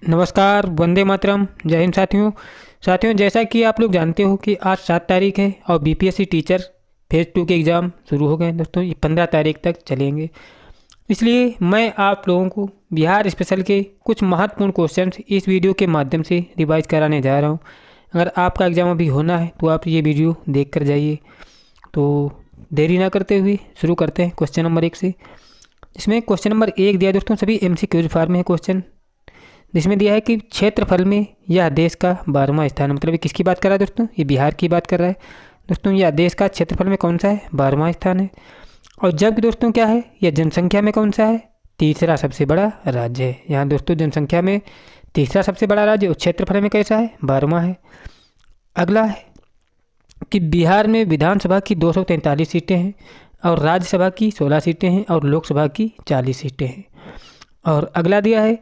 नमस्कार, वंदे मातरम, जय हिंद साथियों। जैसा कि आप लोग जानते हो कि आज 7 तारीख है और बीपीएससी टीचर फेज़ 2 के एग्ज़ाम शुरू हो गए हैं दोस्तों। ये 15 तारीख तक चलेंगे। इसलिए मैं आप लोगों को बिहार स्पेशल के कुछ महत्वपूर्ण क्वेश्चंस इस वीडियो के माध्यम से रिवाइज कराने जा रहा हूँ। अगर आपका एग्ज़ाम अभी होना है तो आप ये वीडियो देख कर जाइए। तो देरी ना करते हुए शुरू करते हैं क्वेश्चन नंबर 1 से। इसमें क्वेश्चन नंबर 1 दिया दोस्तों, सभी MCQ फॉर्म में है क्वेश्चन, जिसमें दिया है कि क्षेत्रफल में यह देश का 12वां स्थान है। मतलब ये किसकी बात कर रहा है दोस्तों? ये बिहार की बात कर रहा है दोस्तों। यह देश का क्षेत्रफल में कौन सा है? 12वां स्थान है। और जबकि दोस्तों क्या है, यह जनसंख्या में कौन सा है? तीसरा सबसे बड़ा राज्य है। यहाँ दोस्तों जनसंख्या में तीसरा सबसे बड़ा राज्य और क्षेत्रफल में कैसा है? 12वां है। अगला है कि बिहार में विधानसभा की 243 सीटें हैं और राज्यसभा की 16 सीटें हैं और लोकसभा की 40 सीटें हैं। और अगला दिया है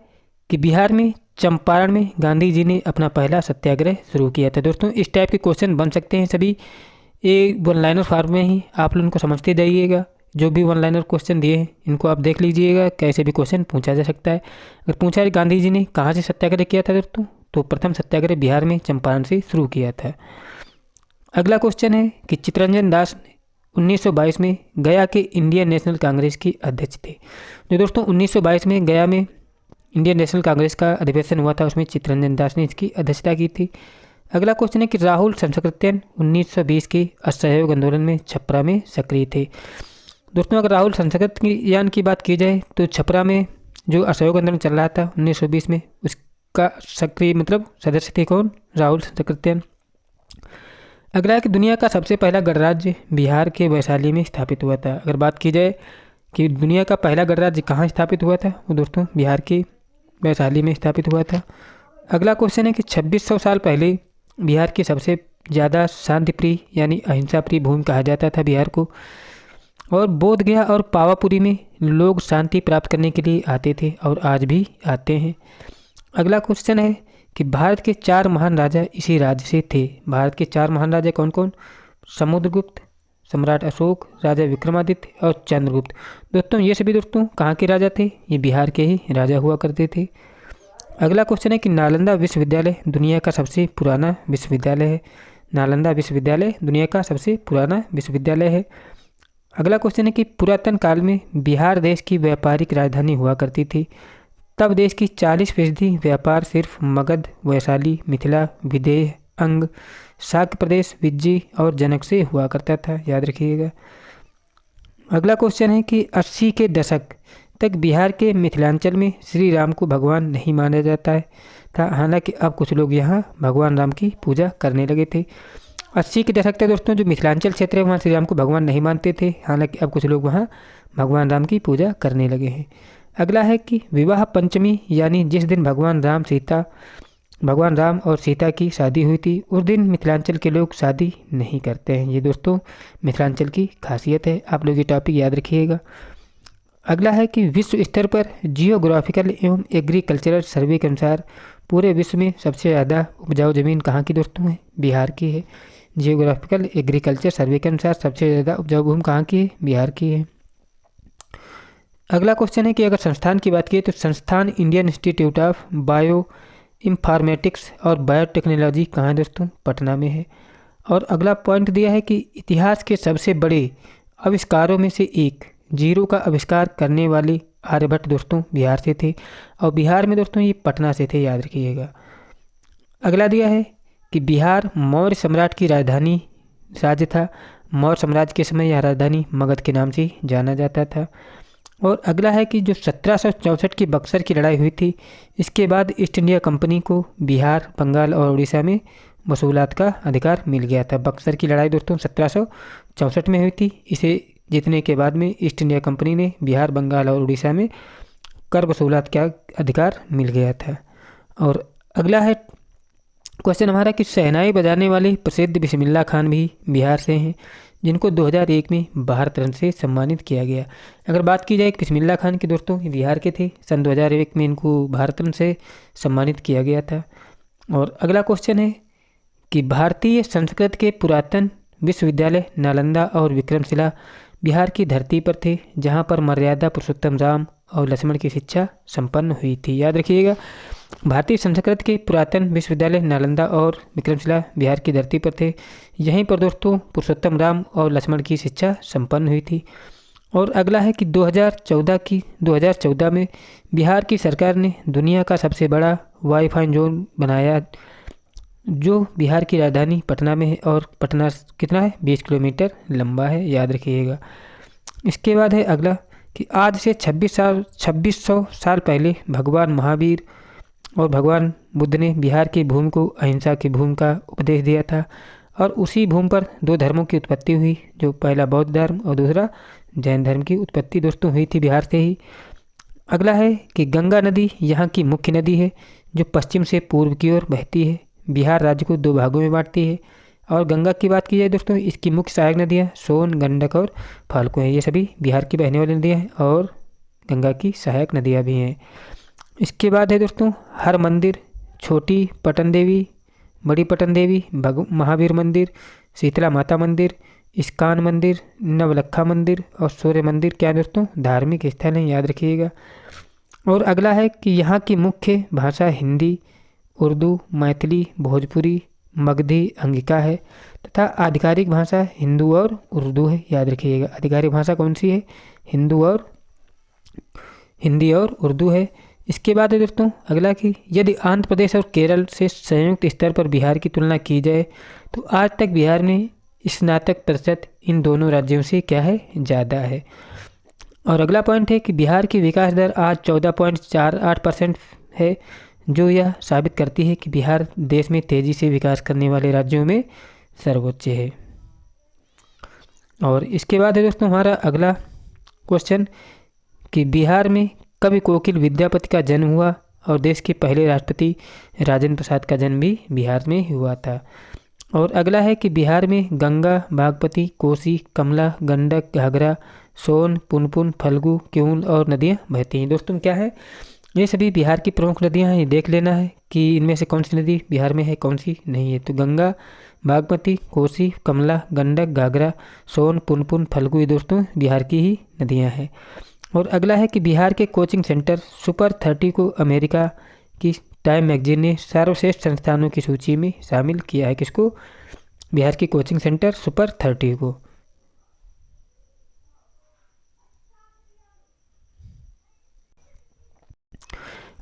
कि बिहार में चंपारण में गांधी जी ने अपना पहला सत्याग्रह शुरू किया था। दोस्तों इस टाइप के क्वेश्चन बन सकते हैं सभी, ये वन लाइनर फॉर्म में ही आप लोग इनको समझते जाइएगा। जो भी वन लाइनर क्वेश्चन दिए हैं इनको आप देख लीजिएगा, कैसे भी क्वेश्चन पूछा जा सकता है। अगर पूछा है गांधी जी ने कहाँ से सत्याग्रह किया था दोस्तों, तो प्रथम सत्याग्रह बिहार में चंपारण से शुरू किया था। अगला क्वेश्चन है कि चित्तरंजन दास 1922 में गया के इंडियन नेशनल कांग्रेस के अध्यक्ष थे। जो दोस्तों 1922 में गया में इंडियन नेशनल कांग्रेस का अधिवेशन हुआ था, उसमें चित्तरंजन दास ने इसकी अध्यक्षता की थी। अगला क्वेश्चन है कि राहुल संस्कृत्यन 1920 के असहयोग आंदोलन में छपरा में सक्रिय थे। दोस्तों अगर राहुल संस्कृत्यन की बात की जाए तो छपरा में जो असहयोग आंदोलन चल रहा था 1920 में, उसका सक्रिय मतलब सदस्य थे कौन? राहुल संस्कृत्यन। अगला है कि दुनिया का सबसे पहला गणराज्य बिहार के वैशाली में स्थापित हुआ था। अगर बात की जाए कि दुनिया का पहला गणराज्य कहाँ स्थापित हुआ था, वो दोस्तों बिहार के वैशाली में स्थापित हुआ था। अगला क्वेश्चन है कि 2600 साल पहले बिहार की सबसे ज़्यादा शांतिप्रिय यानी अहिंसा प्रिय भूमि कहा जाता था बिहार को। और बोध गया और पावापुरी में लोग शांति प्राप्त करने के लिए आते थे और आज भी आते हैं। अगला क्वेश्चन है कि भारत के 4 महान राजा इसी राज्य से थे। भारत के 4 महान राजा कौन कौन? समुद्रगुप्त, सम्राट अशोक, राजा विक्रमादित्य और चंद्रगुप्त। दोस्तों ये सभी दोस्तों कहाँ के राजा थे? ये बिहार के ही राजा हुआ करते थे। अगला क्वेश्चन है कि नालंदा विश्वविद्यालय दुनिया का सबसे पुराना विश्वविद्यालय है। नालंदा विश्वविद्यालय दुनिया का सबसे पुराना विश्वविद्यालय है। अगला क्वेश्चन है कि पुरातन काल में बिहार देश की व्यापारिक राजधानी हुआ करती थी। तब देश की 40% व्यापार सिर्फ मगध, वैशाली, मिथिला, विदेह, अंग, शाक्य प्रदेश, विज्जी और जनक से हुआ करता था, याद रखिएगा। अगला क्वेश्चन है कि 80 के दशक तक बिहार के मिथिलांचल में श्री राम को भगवान नहीं माना जाता है था, हालांकि अब कुछ लोग यहाँ भगवान राम की पूजा करने लगे थे। 80 के दशक तक दोस्तों जो मिथिलांचल क्षेत्र है वहाँ श्री राम को भगवान नहीं मानते थे, हालांकि अब कुछ लोग वहाँ भगवान राम की पूजा करने लगे हैं। अगला है कि विवाह पंचमी यानी जिस दिन भगवान राम और सीता की शादी हुई थी उस दिन मिथिलांचल के लोग शादी नहीं करते हैं। ये दोस्तों मिथिलांचल की खासियत है, आप लोग ये टॉपिक याद रखिएगा। अगला है कि विश्व स्तर पर जियोग्राफिकल एवं एग्रीकल्चरल सर्वे के अनुसार पूरे विश्व में सबसे ज़्यादा उपजाऊ ज़मीन कहाँ की दोस्तों है? बिहार की है। जियोग्राफिकल एग्रीकल्चर सर्वे के अनुसार सबसे ज़्यादा उपजाऊ भूमि कहाँ की है? बिहार की है। अगला क्वेश्चन है कि अगर संस्थान की बात की तो संस्थान Indian institute of bio informatics और बायोटेक्नोलॉजी कहाँ है दोस्तों? पटना में है। और अगला पॉइंट दिया है कि इतिहास के सबसे बड़े आविष्कारों में से एक जीरो का आविष्कार करने वाले आर्यभट्ट दोस्तों बिहार से थे और बिहार में दोस्तों ये पटना से थे, याद रखिएगा। अगला दिया है कि बिहार मौर्य सम्राट की राजधानी राज्य था। मौर्य साम्राज्य के समय यह राजधानी मगध के नाम से जाना जाता था। और अगला है कि जो 1764 की बक्सर की लड़ाई हुई थी, इसके बाद ईस्ट इंडिया कंपनी को बिहार, बंगाल और उड़ीसा में वसूलात का अधिकार मिल गया था। बक्सर की लड़ाई दोस्तों 1764 में हुई थी। इसे जीतने के बाद में ईस्ट इंडिया कंपनी ने बिहार, बंगाल और उड़ीसा में कर वसूलात का अधिकार मिल गया था। और अगला है क्वेश्चन हमारा कि शहनाई बजाने वाले प्रसिद्ध बिस्मिल्लाह खान भी बिहार से हैं, जिनको 2001 में भारत रत्न से सम्मानित किया गया। अगर बात की जाए बिस्मिल्लाह खान की दोस्तों, ये बिहार के थे। सन 2001 में इनको भारत रत्न से सम्मानित किया गया था। और अगला क्वेश्चन है कि भारतीय संस्कृत के पुरातन विश्वविद्यालय नालंदा और विक्रमशिला बिहार की धरती पर थे, जहाँ पर मर्यादा पुरुषोत्तम राम और लक्ष्मण की शिक्षा संपन्न हुई थी, याद रखिएगा। भारतीय संस्कृत के पुरातन विश्वविद्यालय नालंदा और विक्रमशिला बिहार की धरती पर थे। यहीं पर दोस्तों पुरुषोत्तम राम और लक्ष्मण की शिक्षा संपन्न हुई थी। और अगला है कि 2014 में बिहार की सरकार ने दुनिया का सबसे बड़ा वाईफाई जोन बनाया, जो बिहार की राजधानी पटना में है। और पटना कितना है, 20 किलोमीटर लंबा है, याद रखिएगा। इसके बाद है अगला कि आज से 2600 साल पहले भगवान महावीर और भगवान बुद्ध ने बिहार की भूमि को अहिंसा की भूमि का उपदेश दिया था। और उसी भूमि पर दो धर्मों की उत्पत्ति हुई, जो पहला बौद्ध धर्म और दूसरा जैन धर्म की उत्पत्ति दोस्तों हुई थी बिहार से ही। अगला है कि गंगा नदी यहाँ की मुख्य नदी है, जो पश्चिम से पूर्व की ओर बहती है। बिहार राज्य को दो भागों में बांटती है। और गंगा की बात की जाए दोस्तों, इसकी मुख्य सहायक नदियाँ सोन, गंडक और फाल्गु हैं। ये सभी बिहार की बहने वाली नदियाँ हैं और गंगा की सहायक नदियाँ भी हैं। इसके बाद है दोस्तों हर मंदिर, छोटी पटन देवी, बड़ी पटन देवी, महावीर मंदिर, शीतला माता मंदिर, इस्कान मंदिर, नवलखा मंदिर और सूर्य मंदिर क्या है दोस्तों, धार्मिक स्थल हैं, याद रखिएगा। और अगला है कि यहाँ की मुख्य भाषा हिंदी, उर्दू, मैथिली, भोजपुरी, मगधी, अंगिका है तथा आधिकारिक भाषा हिंदू और उर्दू है, याद रखिएगा। आधिकारिक भाषा कौन सी है, हिंदी और उर्दू है। इसके बाद है दोस्तों अगला कि यदि आंध्र प्रदेश और केरल से संयुक्त स्तर पर बिहार की तुलना की जाए तो आज तक बिहार में स्नातक प्रतिशत इन दोनों राज्यों से क्या है, ज़्यादा है। और अगला पॉइंट है कि बिहार की विकास दर आज 14.48% है, जो यह साबित करती है कि बिहार देश में तेज़ी से विकास करने वाले राज्यों में सर्वोच्च है। और इसके बाद है दोस्तों हमारा अगला क्वेश्चन कि बिहार में कवि कोकिल विद्यापति का जन्म हुआ और देश के पहले राष्ट्रपति राजेंद्र प्रसाद का जन्म भी बिहार में हुआ था। और अगला है कि बिहार में गंगा, बागमती, कोसी, कमला, गंडक, घाघरा, सोन, पुनपुन, फल्गु, क्यूल और नदियाँ बहती हैं। दोस्तों क्या है, ये सभी बिहार की प्रमुख नदियाँ हैं। ये देख लेना है कि इनमें से कौन सी नदी बिहार में है, कौन सी नहीं है। तो गंगा, बागमती, कोसी, कमला, गंडक, घाघरा, सोन, पुनपुन, फल्गु ये दोस्तों बिहार की ही नदियाँ हैं। और अगला है कि बिहार के कोचिंग सेंटर सुपर 30 को अमेरिका की टाइम मैगजीन ने सर्वश्रेष्ठ संस्थानों की सूची में शामिल किया है। किसको, बिहार की कोचिंग सेंटर सुपर 30 को।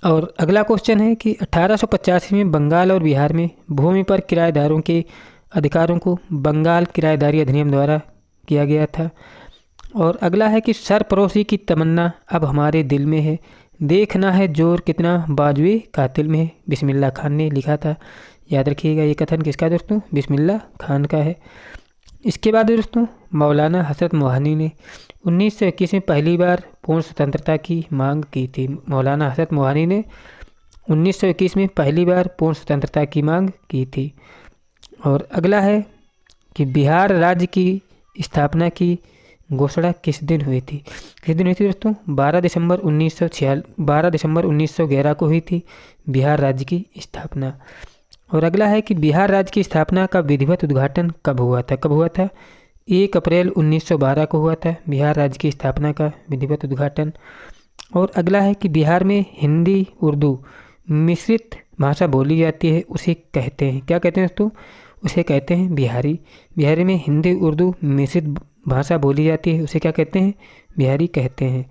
और अगला क्वेश्चन है कि 1885 में बंगाल और बिहार में भूमि पर किराएदारों के अधिकारों को बंगाल किराएदारी अधिनियम द्वारा किया गया था। और अगला है कि सरपरोशी की तमन्ना अब हमारे दिल में है, देखना है जोर कितना बाजुए कातिल में है, बिस्मिल्लाह खान ने लिखा था। याद रखिएगा ये कथन किसका है दोस्तों, बिस्मिल्लाह खान का है। इसके बाद दोस्तों मौलाना हजरत मोहानी ने 1921 में पहली बार पूर्ण स्वतंत्रता की मांग की थी। मौलाना हजरत मोहानी ने 1921 में पहली बार पूर्ण स्वतंत्रता की मांग की थी। और अगला है कि बिहार राज्य की स्थापना की घोषणा किस दिन हुई थी। किस दिन हुई थी दोस्तों, 12 दिसंबर 1911 को हुई थी बिहार राज्य की स्थापना। और अगला है कि बिहार राज्य की स्थापना का विधिवत उद्घाटन कब हुआ था। कब हुआ था, 1 अप्रैल 1912 को हुआ था बिहार राज्य की स्थापना का विधिवत उद्घाटन। और अगला है कि बिहार में हिंदी उर्दू मिश्रित भाषा बोली जाती है, उसे कहते हैं, क्या कहते हैं दोस्तों, उसे कहते हैं बिहारी। बिहारी में हिंदी उर्दू मिश्रित भाषा बोली जाती है, उसे क्या कहते हैं, बिहारी कहते हैं।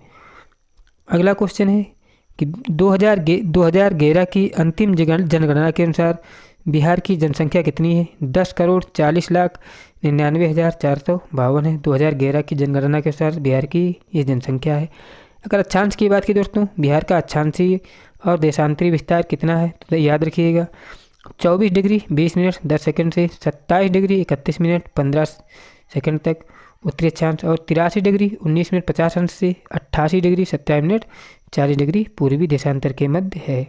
अगला क्वेश्चन है कि 2011 की अंतिम जनगणना के अनुसार बिहार की जनसंख्या कितनी है। 10,40,99,452 है 2011 की जनगणना के अनुसार बिहार की ये जनसंख्या है। अगर अक्षांश की बात की दोस्तों, बिहार का अक्षांशीय और देशांतरी विस्तार कितना है, तो याद रखिएगा 24 डिग्री 20 मिनट 10 सेकंड से 27 डिग्री 31 मिनट 15 सेकंड तक उत्तरी अक्षांश, और 83 डिग्री 19 मिनट 50 अंश से 88 डिग्री 17 मिनट 40 डिग्री पूर्वी देशांतर के मध्य है।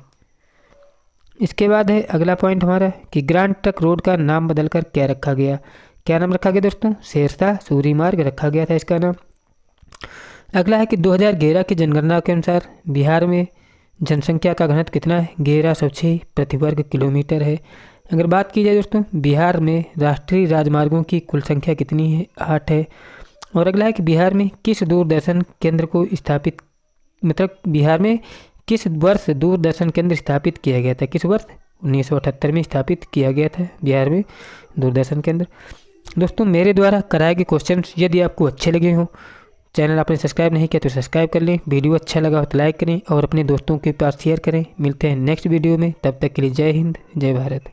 इसके बाद है अगला पॉइंट हमारा कि ग्रांड ट्रंक रोड का नाम बदलकर क्या रखा गया। क्या नाम रखा गया दोस्तों, शेरशाह सूरी मार्ग रखा गया था इसका नाम। अगला है कि 2011 की जनगणना के अनुसार बिहार में जनसंख्या का घनत्व कितना है, 1106 प्रति वर्ग किलोमीटर है। अगर बात की जाए दोस्तों, बिहार में राष्ट्रीय राजमार्गों की कुल संख्या कितनी है, 8 है। और अगला है कि बिहार में किस दूरदर्शन केंद्र को स्थापित, मतलब बिहार में किस वर्ष दूरदर्शन केंद्र स्थापित किया गया था? किस वर्ष? 1978 में स्थापित किया गया था बिहार में दूरदर्शन केंद्र। दोस्तों मेरे द्वारा कराए गए क्वेश्चंस यदि आपको अच्छे लगे हों, चैनल आपने सब्सक्राइब नहीं किया तो सब्सक्राइब कर लें, वीडियो अच्छा लगा हो तो लाइक करें और अपने दोस्तों के पास शेयर करें। मिलते हैं नेक्स्ट वीडियो में, तब तक के लिए जय हिंद, जय भारत।